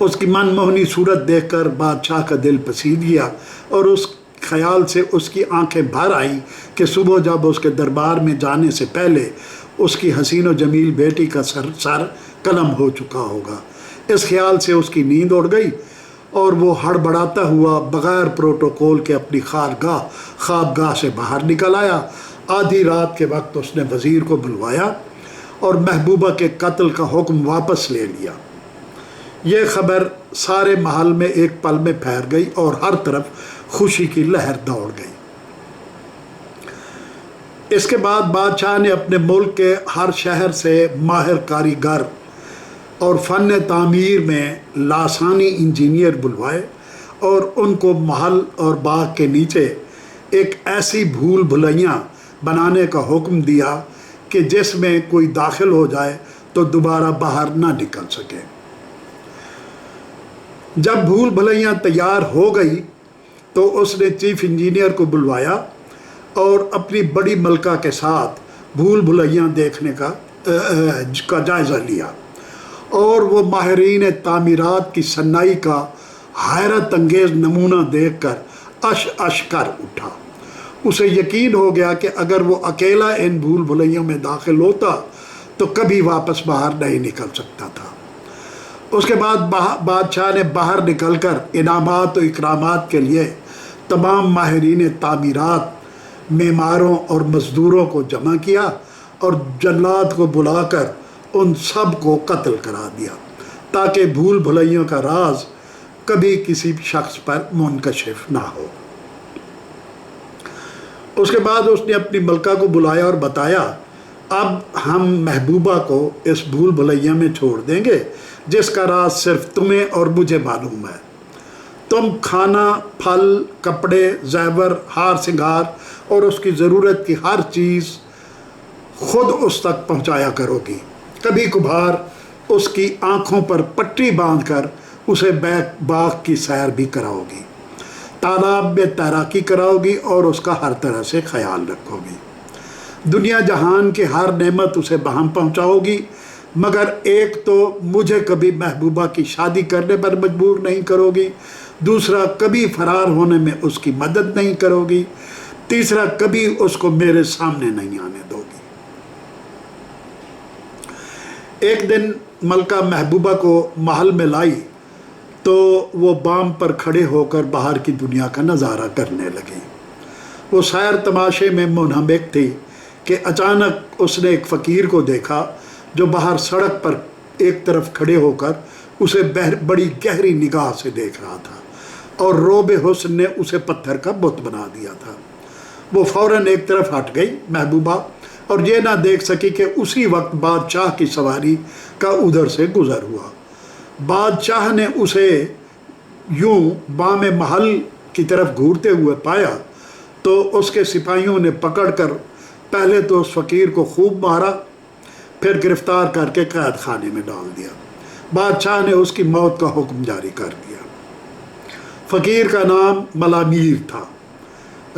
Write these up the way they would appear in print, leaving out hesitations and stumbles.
اس کی من موہنی صورت دیکھ کر بادشاہ کا دل پسند گیا اور اس خیال سے اس کی آنکھیں بھر آئیں کہ صبح جب اس کے دربار میں جانے سے پہلے اس کی حسین و جمیل بیٹی کا سر قلم ہو چکا ہوگا۔ اس خیال سے اس کی نیند اڑ گئی اور وہ ہڑبڑاتا ہوا بغیر پروٹوکول کے اپنی خوابگاہ سے باہر نکل آیا۔ آدھی رات کے وقت اس نے وزیر کو بلوایا اور محبوبہ کے قتل کا حکم واپس لے لیا۔ یہ خبر سارے محل میں ایک پل میں پھیل گئی اور ہر طرف خوشی کی لہر دوڑ گئی۔ اس کے بعد بادشاہ نے اپنے ملک کے ہر شہر سے ماہر کاریگر اور فن تعمیر میں لاسانی انجینئر بلوائے اور ان کو محل اور باغ کے نیچے ایک ایسی بھول بھلیاں بنانے کا حکم دیا کہ جس میں کوئی داخل ہو جائے تو دوبارہ باہر نہ نکل سکے۔ جب بھول بھلیاں تیار ہو گئی تو اس نے چیف انجینئر کو بلوایا اور اپنی بڑی ملکہ کے ساتھ بھول بھلیاں دیکھنے کا جائزہ لیا، اور وہ ماہرین تعمیرات کی صنائی کا حیرت انگیز نمونہ دیکھ کر اش کر اٹھا۔ اسے یقین ہو گیا کہ اگر وہ اکیلا ان بھول بھلیوں میں داخل ہوتا تو کبھی واپس باہر نہیں نکل سکتا تھا۔ اس کے بعد بادشاہ نے باہر نکل کر انعامات و اکرامات کے لیے تمام ماہرین تعمیرات، معماروں اور مزدوروں کو جمع کیا اور جلاد کو بلا کر ان سب کو قتل کرا دیا تاکہ بھول بھلیوں کا راز کبھی کسی شخص پر منکشف نہ ہو۔ اس کے بعد اس نے اپنی ملکہ کو بلایا اور بتایا، اب ہم محبوبہ کو اس بھول بھلیاں میں چھوڑ دیں گے جس کا راز صرف تمہیں اور مجھے معلوم ہے۔ تم کھانا، پھل، کپڑے، زیور، ہار سنگار اور اس کی ضرورت کی ہر چیز خود اس تک پہنچایا کرو گی۔ کبھی کبھار اس کی آنکھوں پر پٹی باندھ کر اسے باغ کی سیر بھی کراؤ گی، تالاب میں تیراکی کراؤ گی اور اس کا ہر طرح سے خیال رکھو گی۔ دنیا جہان کی ہر نعمت اسے بہم پہنچاؤ گی، مگر ایک تو مجھے کبھی محبوبہ کی شادی کرنے پر مجبور نہیں کرو گی، دوسرا کبھی فرار ہونے میں اس کی مدد نہیں کرو گی، تیسرا کبھی اس کو میرے سامنے نہیں آنے دو گی۔ ایک دن ملکہ محبوبہ کو محل میں لائی تو وہ بام پر کھڑے ہو کر باہر کی دنیا کا نظارہ کرنے لگی۔ وہ سیر تماشے میں منہمک تھی کہ اچانک اس نے ایک فقیر کو دیکھا جو باہر سڑک پر ایک طرف کھڑے ہو کر اسے بڑی گہری نگاہ سے دیکھ رہا تھا اور روب حسن نے اسے پتھر کا بت بنا دیا تھا۔ وہ فوراً ایک طرف ہٹ گئی محبوبہ اور یہ نہ دیکھ سکی کہ اسی وقت بادشاہ کی سواری کا ادھر سے گزر ہوا۔ بادشاہ نے اسے یوں بام محل کی طرف گھورتے ہوئے پایا تو اس کے سپاہیوں نے پکڑ کر پہلے تو اس فقیر کو خوب مارا، پھر گرفتار کر کے قید خانے میں ڈال دیا۔ بادشاہ نے اس کی موت کا حکم جاری کر دیا۔ فقیر کا نام ملامیر تھا۔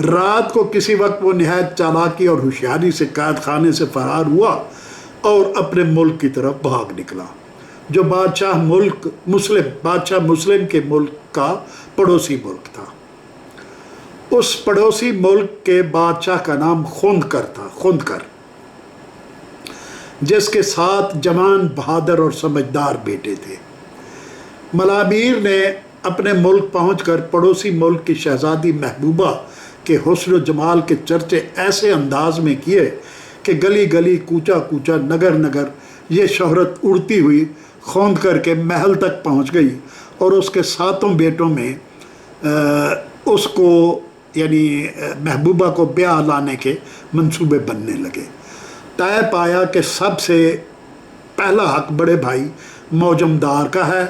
رات کو کسی وقت وہ نہایت چالاکی اور ہوشیاری سے قید خانے سے فرار ہوا اور اپنے ملک کی طرف بھاگ نکلا جو بادشاہ مسلم کے ملک کا پڑوسی ملک تھا۔ اس پڑوسی ملک کے بادشاہ کا نام خوندکر تھا، خوندکر، جس کے 7 جوان بہادر اور سمجھدار بیٹے تھے۔ ملامیر نے اپنے ملک پہنچ کر پڑوسی ملک کی شہزادی محبوبہ کے حسن و جمال کے چرچے ایسے انداز میں کیے کہ گلی گلی، کوچا کوچا، نگر نگر یہ شہرت اڑتی ہوئی خوندکر کے محل تک پہنچ گئی اور اس کے 7 بیٹوں میں اس کو یعنی محبوبہ کو بیاہ لانے کے منصوبے بننے لگے۔ طے پایا کہ سب سے پہلا حق بڑے بھائی موجمدار کا ہے